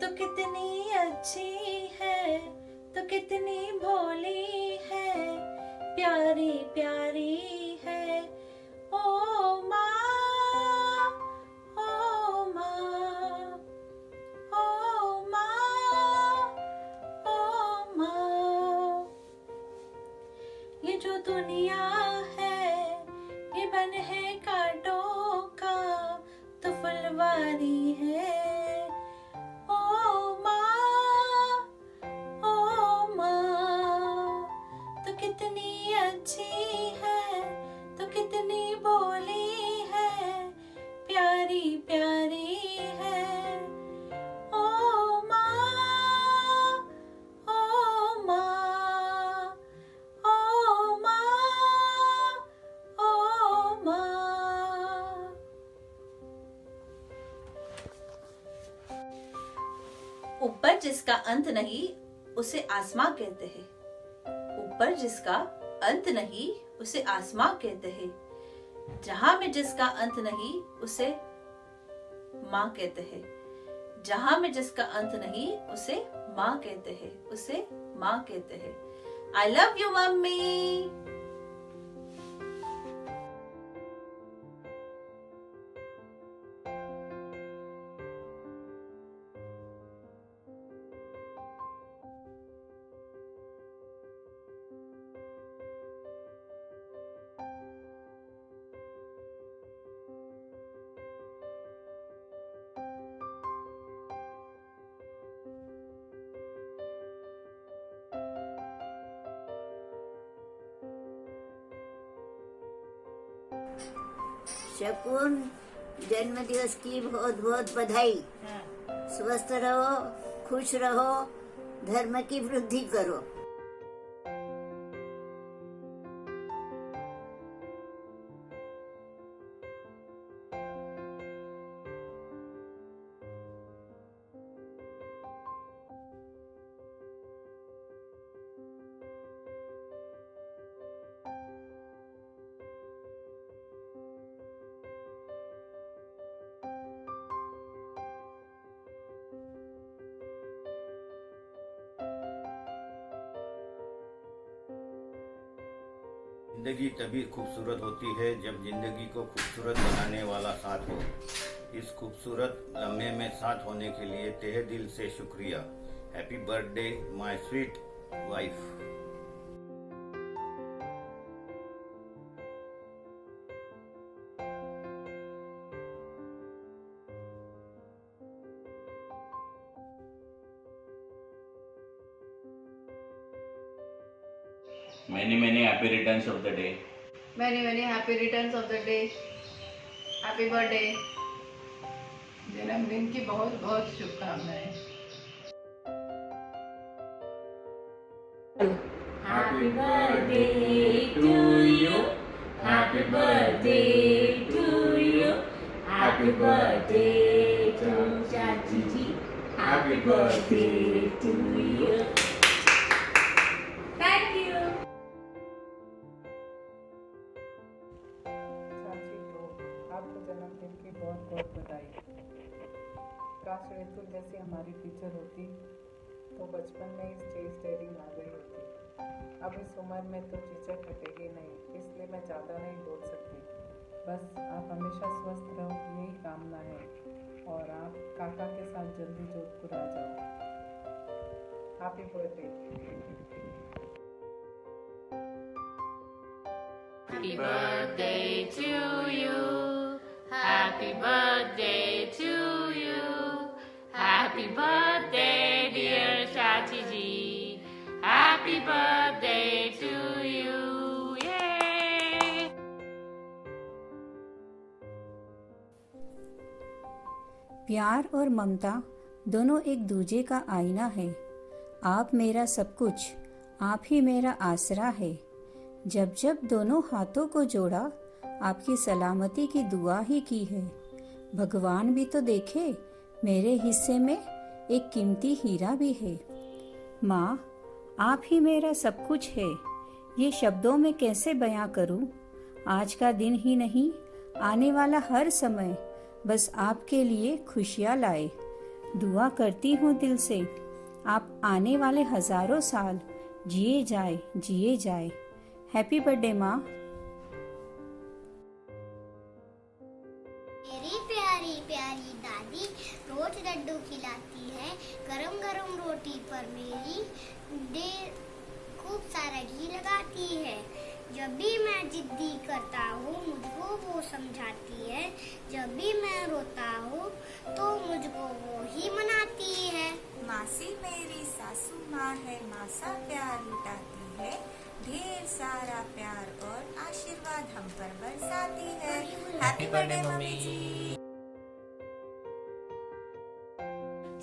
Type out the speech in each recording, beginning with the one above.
तो कितनी अच्छी है, तो कितनी भोली है, प्यारी प्यारी है। ओ माँ, ओ माँ, ओ माँ, ओ माँ। ये जो दुनिया है ये बन है कांटों का, तो फुलवारी है। ओ माँ, ओ माँ, तो कितनी अच्छी है, तो कितनी भोली है, प्यारी प्यारी है। ओ माँ, ओ माँ, ओ माँ, ओ माँ। ऊपर जिसका अंत नहीं उसे आसमां कहते हैं। ऊपर जिसका अंत नहीं उसे आसमां कहते हैं। जहां में जिसका अंत नहीं उसे माँ कहते हैं। जहां में जिसका अंत नहीं उसे माँ कहते हैं, उसे माँ कहते हैं। आई लव यू मम्मी। शकुन, जन्मदिवस की बहुत बहुत बधाई। स्वस्थ रहो, खुश रहो, धर्म की वृद्धि करो। जिंदगी तभी खूबसूरत होती है जब जिंदगी को खूबसूरत बनाने वाला साथ हो। इस खूबसूरत लम्हे में साथ होने के लिए तहे दिल से शुक्रिया। Happy birthday my sweet wife. Many happy returns of the day. Many happy returns of the day. Happy birthday. जन्मदिन की बहुत बहुत शुभकामनाएं। Happy birthday to you. Happy birthday to you. Happy birthday to Chachi ji. Happy birthday to you. Thank you. चाची को आपको जन्मदिन की बहुत बहुत बधाई। काश रेतुल जैसी हमारी टीचर होती तो बचपन में ही स्टेज डेयरिंग आ गई होती। अब इस उम्र में तो झिझक हटेगी नहीं, इसलिए मैं ज़्यादा नहीं बोल सकती। बस आप हमेशा स्वस्थ रहो, यही कामना है। और आप काका के साथ जल्दी जोधपुर आ जाओ। Happy birthday. Happy birthday to you. Happy birthday to you. Happy birthday dear Chachi ji. Happy birthday to you. Yay! प्यार और ममता दोनों एक दूजे का आईना है। आप मेरा सब कुछ, आप ही मेरा आसरा है। जब जब दोनों हाथों को जोड़ा, आपकी सलामती की दुआ ही की है। भगवान भी तो देखे, मेरे हिस्से में एक कीमती हीरा भी है। माँ, आप ही मेरा सब कुछ है, ये शब्दों में कैसे बयां करूं। आज का दिन ही नहीं, आने वाला हर समय बस आपके लिए खुशियाँ लाए। दुआ करती हूँ दिल से आप आने वाले हजारों साल जिए जाए। हैप्पी बर्थडे माँ। मेरी प्यारी प्यारी दादी रोज लड्डू खिलाती है, गरम गरम रोटी पर मेरी खूब सारा घी लगाती है। जब भी मैं जिद्दी करता हूँ मुझको वो समझाती है, जब भी मैं रोता हूँ तो मुझको वो ही मनाती है। मासी मेरी सासू माँ है, मासा प्यार लुटाती है, ढेर सारा प्यार और आशीर्वाद हम पर बरसाती है। हैप्पी बर्थडे मम्मी जी।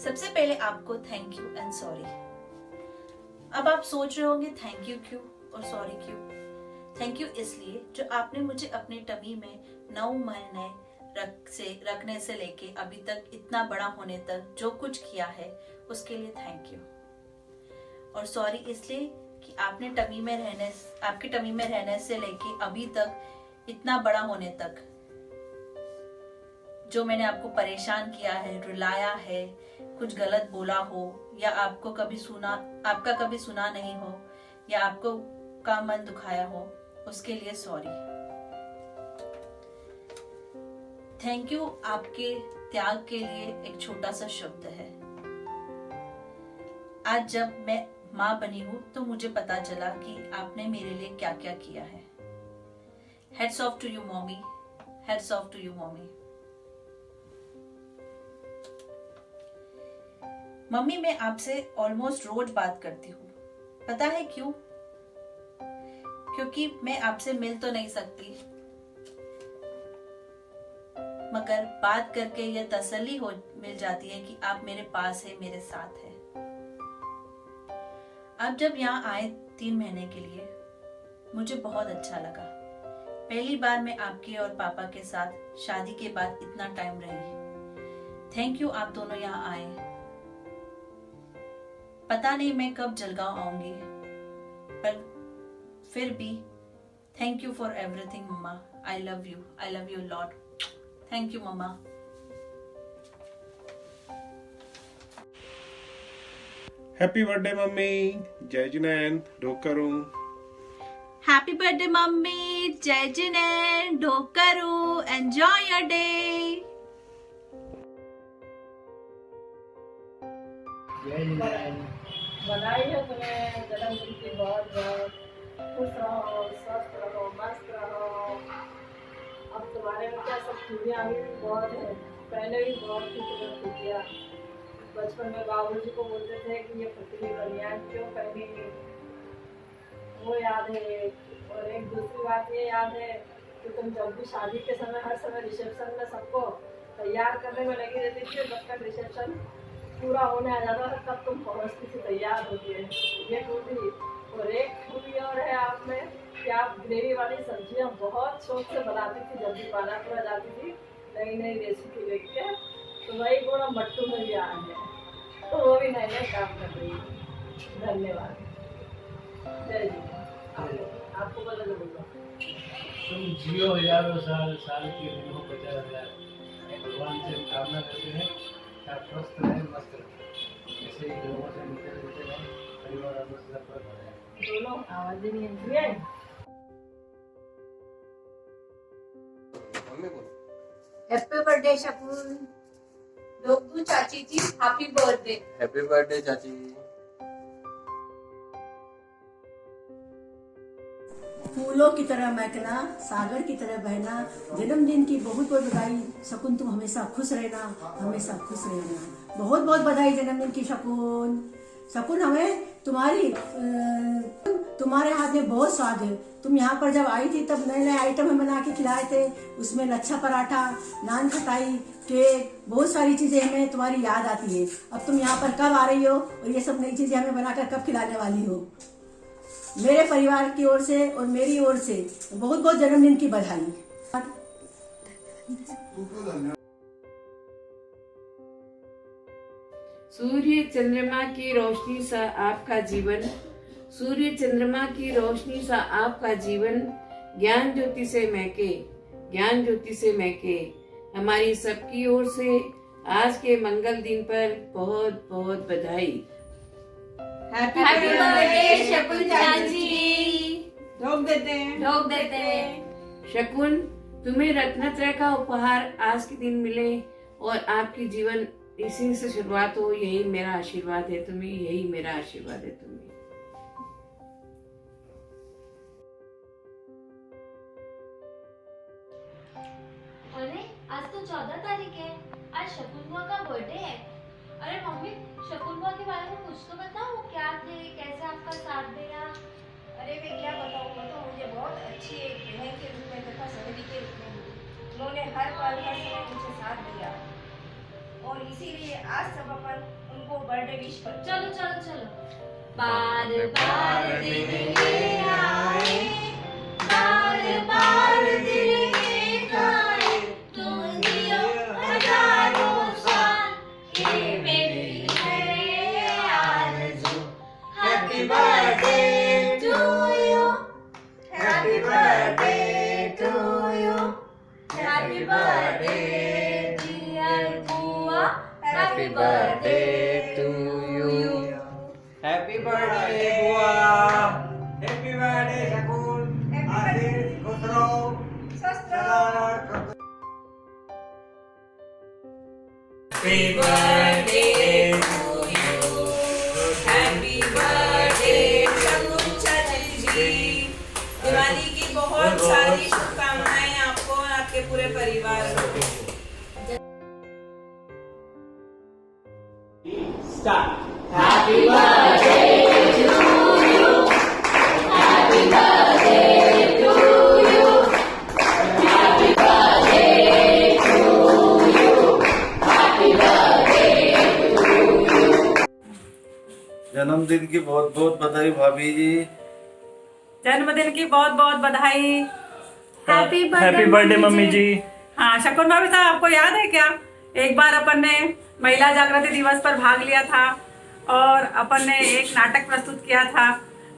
सबसे पहले आपको थैंक यू एंड सॉरी। अब आप सोच रहे होंगे थैंक यू क्यों और सॉरी क्यों। थैंक यू इसलिए जो आपने मुझे अपने टमी में 9 महीने रखने से लेके अभी तक इतना बड़ा होने तक जो कुछ किया है उसके लिए थैंक यू। और सॉरी इसलिए कि आपके टमी में रहने से लेके अभी तक इतना बड़ा होने तक जो मैंने आपको परेशान किया है, रुलाया है, कुछ गलत बोला हो या आपका कभी सुना नहीं हो या आपको का मन दुखाया हो, उसके लिए सॉरी। थैंक यू आपके त्याग के लिए एक छोटा सा शब्द है। आज जब मैं माँ बनी हूँ तो मुझे पता चला कि आपने मेरे लिए क्या क्या किया है। Hats off to you mommy, hats off to you mommy. Mummy मैं आपसे ऑलमोस्ट रोज बात करती हूँ, पता है क्यों? क्योंकि मैं आपसे मिल तो नहीं सकती, मगर बात करके यह तसल्ली मिल जाती है कि आप मेरे पास है, मेरे साथ है। आप जब यहाँ आए 3 महीने के लिए मुझे बहुत अच्छा लगा। पहली बार मैं आपके और पापा के साथ शादी के बाद इतना टाइम रही। थैंक यू आप दोनों यहाँ आए। पता नहीं मैं कब जलगांव आऊंगी, पर फिर भी thank you for everything mamma. I love you lot. Thank you mamma. Happy birthday mummy. जय जिनेंद्र, ढोकरू। हैप्पी बर्थडे मम्मी, जय जिनेंद्र, ढोकरू। Enjoy your day. बधाई है तुम्हें जन्मदिन की बहुत बहुत। खुश रहो, स्वस्थ रहो, मस्त रहो। अब तुम्हारे में क्या सब खूबियाँ अभी भी बहुत है, पहले भी बहुत थी खूबियाँ। बचपन में बाबूजी को बोलते थे कि ये पतली बनियान क्यों पहनी, वो याद है। और एक दूसरी बात ये याद है कि तुम जब भी शादी के समय हर समय रिसेप्शन में सबको तैयार करने में लगी रहती थी, जब तक रिसेप्शन पूरा होने आ जाता था तब तुम पहुँचती थी, तैयार होती है। ये खूबी। और एक खूबी और है आप में कि आप ग्रेवी वाली सब्जियां बहुत शौक से बनाती थी। जब भी बालापुरा जाती थी नई नई रेसिपी लेके के, तो वही गुण मट्टू में भी आए हैं, तो वो भी नए नए काम कर रही है। धन्यवाद। जय जी। आपको बता दो तुम जियो हजारों साल, साल की उम्र हो 50,000। भगवान से कामना करते हैं कि आप स्वस्थ रहें, मस्त रहें, ऐसे ही लोगों से मिलते जुलते रहें, परिवार आपस में सफल हो जाए। दोनों आवाज़ें नहीं है। हैप्पी बर्थडे शकुन। डोगू चाची जी हैप्पी बर्थडे। हैप्पी बर्थडे चाची। फूलों की तरह महकना, सागर की तरह बहना। जन्मदिन की बहुत बहुत बधाई शकुन, तुम हमेशा खुश रहना, हमेशा खुश रहना। बहुत बहुत बधाई जन्मदिन की शकुन। शकुन हमें तुम्हारे हाथ में बहुत स्वाद है। तुम यहाँ पर जब आई थी तब नए नए आइटम हम बना के खिलाए थे, उसमें लच्छा पराठा, नान खटाई, केक, बहुत सारी चीजें हमें तुम्हारी याद आती है। अब तुम यहाँ पर कब आ रही हो और ये सब नई चीजें हमें बनाकर कब खिलाने वाली हो? मेरे परिवार की ओर से और मेरी ओर से बहुत बहुत जन्मदिन की बधाई। सूर्य चंद्रमा की रोशनी सा आपका जीवन, सूर्य चंद्रमा की रोशनी सा आपका जीवन, ज्ञान ज्योति से महके, ज्ञान ज्योति से महके। हमारी सबकी ओर से आज के मंगल दिन पर बहुत बहुत बधाई। हैप्पी बर्थडे शकुन चाची। ढोक देते हैं। शकुन, तुम्हें रत्नत्रय का उपहार आज के दिन मिले और आपकी जीवन इसी से शुरुआत हो, यही मेरा आशीर्वाद है तुम्हें, यही मेरा आशीर्वाद है तुम्हें। अरे आज तो 14 तारीख है, आज शकुन बुआ का बर्थडे है। अरे मम्मी, शकुन बुआ के बारे में कुछ तो बताओ, वो क्या थे, कैसे आपका साथ दिया? अरे मैं क्या बताऊँ, वो तो मुझे बहुत अच्छी एक बहन के रूप में तथा सहेली के रूप में मिली। उन्होंने हर पल हर समय मुझे साथ दिया और इसीलिए आज सब अपन उनको बर्थडे विश करते हैं। चलो चलो चलो। बार बार दिन ये आए, बार बार दिन ये आए, तुम जियो हजारों साल, ये मेरी है आरज़ू। Happy birthday to you, happy birthday to you, happy birthday dear बुआ, happy birthday to you. Happy birthday बुआ, हैप्पी बर्थडे शकुन, आशीष खुश रहो, स्वस्थ रहो। Happy birthday to you, happy birthday Shakun चाची जी। दिवाली की बहुत सारी शुभकामनाएं आपको और आपके पूरे परिवार को। Start. Happy birthday to you, happy birthday to you, happy birthday to you, happy birthday to you। जन्मदिन की बहुत बहुत बधाई भाभी जी। जन्मदिन की बहुत बहुत बधाई। हैप्पी बर्थडे मम्मी जी। हाँ शकुन भाभी साहब, आपको याद है क्या, एक बार अपन ने महिला जागृति दिवस पर भाग लिया था और अपन ने एक नाटक प्रस्तुत किया था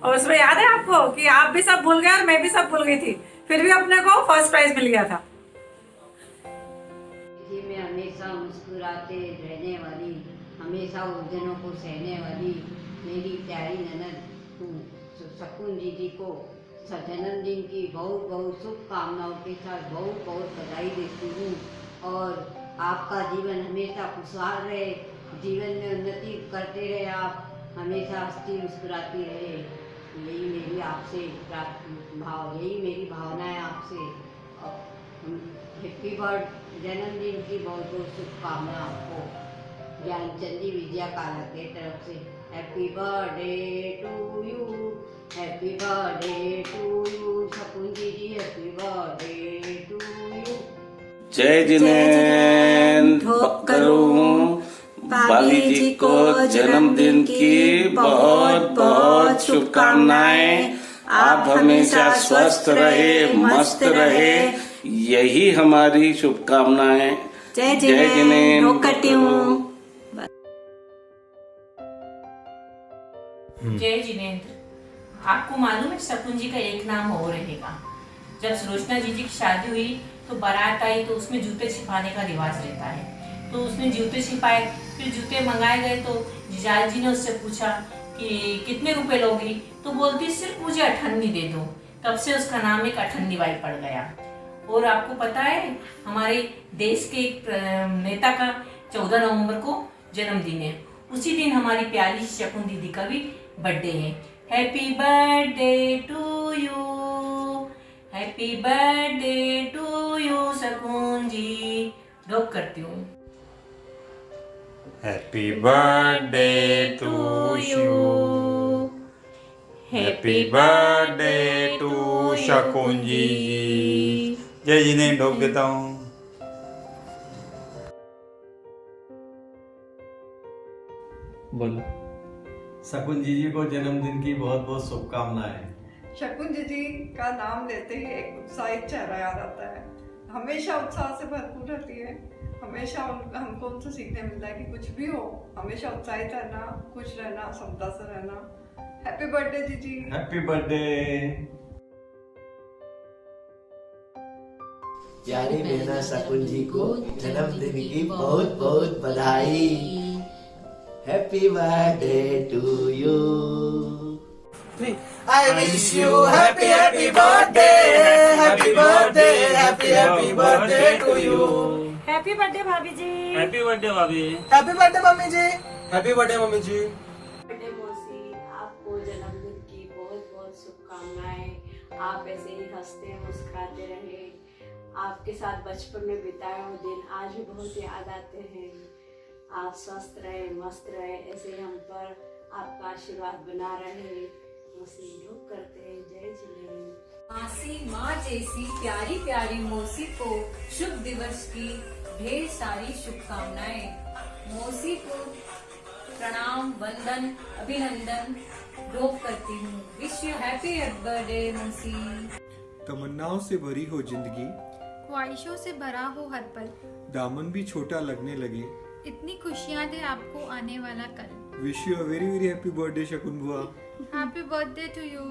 और उसमें याद है आपको कि आप भी सब भूल गए और मैं भी सब भूल गई थी, फिर भी अपने को फर्स्ट प्राइज मिल गया था। में हमेशा मुस्कुराते रहने वाली, हमेशा उलझनों को सहने वाली मेरी प्यारी ननद शकुन दीदी को जन्मदिन की बहुत बहुत शुभकामनाओं के साथ बहुत बहुत बधाई देती हूँ और आपका जीवन हमेशा खुशहाल रहे, जीवन में उन्नति करते रहे, आप हमेशा हंसती मुस्कुराती रहे, यही मेरी आपसे यही मेरी भावना है आपसे। हैप्पी बर्थडे, जन्मदिन की बहुत बहुत शुभकामना आपको ज्ञानचंदी विजया काला के तरफ से। Happy birthday to you, happy birthday to you Shakun दीदी, हैप्पी बर्थडे टू यू। जय जिनेन्द्र करूं बाली जी को जन्मदिन की बहुत बहुत शुभकामनाएं। आप हमेशा स्वस्थ रहे, मस्त रहे, यही हमारी शुभकामनाएं। जय जिनेन्द्र। जय जिनेन्द्र। आपको मालूम है शकुन जी का एक नाम और रहेगा। जब सुलोचना जी की शादी हुई तो बारात आई तो उसमें जूते छिपाने का रिवाज रहता है, तो उसने जूते छिपाए, फिर जूते मंगाए गए तो जीजाजी जी ने उससे पूछा कि कितने रुपए लोगी, तो बोलती सिर्फ मुझे 98 दे दो। तब से उसका नाम एक 98 बाई पड़ गया। और आपको पता है हमारे देश के एक नेता का 14 नवंबर को जन्मदिन है, उसी दिन हमारी प्यारी शकुन दीदी का भी बर्थडे है। Happy birthday to you, happy birthday to you Shakun ji. रोक करती हूँ। Happy birthday to you, happy birthday to Shakun ji. जय जिनेन्द्र ढोक देता हूँ। बोलो। शकुन जी को जन्मदिन की बहुत बहुत शुभकामनाएं। शकुन जी का नाम लेते ही एक उत्साहित चेहरा याद आता है, हमेशा उत्साह से भरपूर रहती है। हमेशा हमको उनसे सीखने मिलता है कि कुछ भी हो हमेशा उत्साहित रहना, खुश रहना, समता से रहना। हैप्पी बर्थडे जीजी। Happy birthday. प्यारी बहना शकुन जी को जन्मदिन की बहुत बहुत बधाई। Happy birthday to you. I wish you happy happy birthday, happy birthday, happy birthday to you. Happy birthday भाभी जी। हैप्पी बर्थडे भाभी। हैप्पी बर्थडे मम्मी जी। हैप्पी बर्थडे मम्मी जी। बर्थडे मौसी, आपको जन्मदिन की बहुत बहुत शुभकामनाएं। आप ऐसे ही हंसते मुस्कुराते रहे। आपके साथ बचपन में बिताए हुए दिन आज भी बहुत याद आते हैं। आप स्वस्थ रहे, मस्त रहे, ऐसे हम पर आपका आशीर्वाद बना रहे। मौसी लोग करते हैं। जय जिनेंद्र। मासी माँ जैसी प्यारी प्यारी मौसी को शुभ दिवस की ढेर सारी शुभकामनाएं। मौसी को प्रणाम, वंदन, अभिनंदन रोप करती हूँ। विश यू हैप्पी बर्थडे मौसी। तमन्नाओं से भरी हो जिंदगी, ख्वाहिशों से भरा हो हर पल, दामन भी छोटा लगने लगे, इतनी खुशियाँ दे आपको आने वाला कल। Wish you a very very happy birthday Shakun बुआ। Happy birthday to you.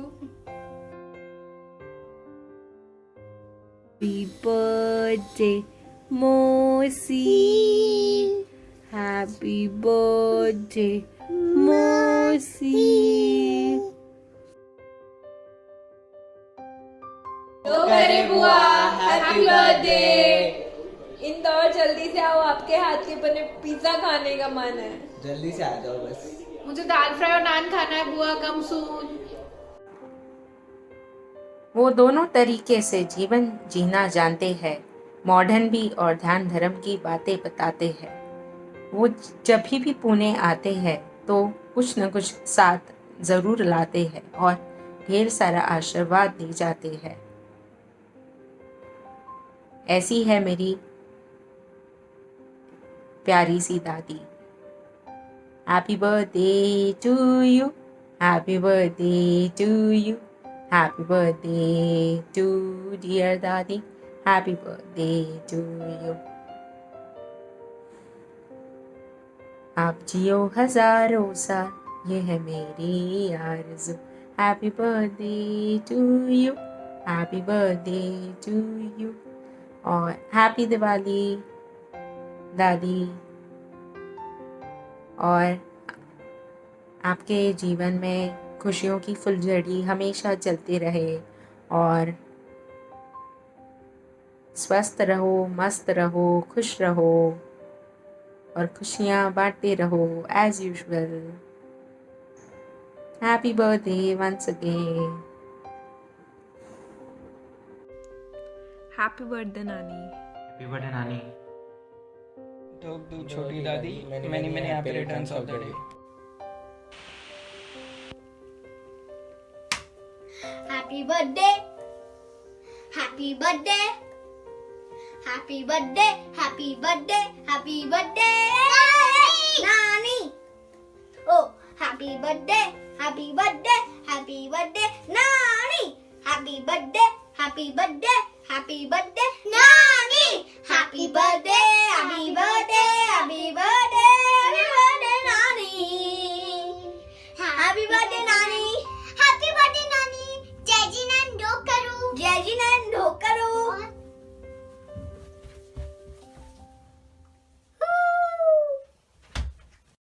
Happy birthday मौसी, हैप्पी बर्थडे मौसी। तो मेरे बुआ हैप्पी बर्थडे। इंदौर जल्दी से आओ, आपके हाथ के बने पिज्जा खाने का मन है। जल्दी से आ जाओ बस। मुझे दाल फ्राई और नान खाना है बुआ, कम सून। वो दोनों तरीके से जीवन जीना जानते हैं, मॉडर्न भी और ध्यान धर्म की बातें बताते हैं। वो जब भी पुणे आते हैं तो कुछ न कुछ साथ ज़रूर लाते हैं और ढेर सारा आशीर्वाद दे जाते हैं। ऐसी है मेरी प्यारी सी दादी। Happy birthday to you, happy birthday to you, happy birthday to dear दादी, हैप्पी बर्थडे टू यू। आप जियो हजारों साल, ये है मेरी आरज़ू। Happy birthday to you, happy birthday to you. और हैप्पी दिवाली दादी। और आपके जीवन में खुशियों की फुलझड़ी हमेशा चलती रहे और स्वस्थ रहो, मस्त रहो, खुश रहो और खुशियाँ बांटते रहो as usual. Happy birthday once again. Happy birthday नानी। हैप्पी बर्थडे नानी। तो छोटी दादी, many many happy returns of the day. Happy birthday, happy birthday, happy birthday, happy birthday, happy birthday, Nani. Oh, happy birthday, happy birthday, happy birthday, Nani. Happy birthday, happy birthday, happy birthday, Nani. Happy birthday, happy birthday, happy birthday.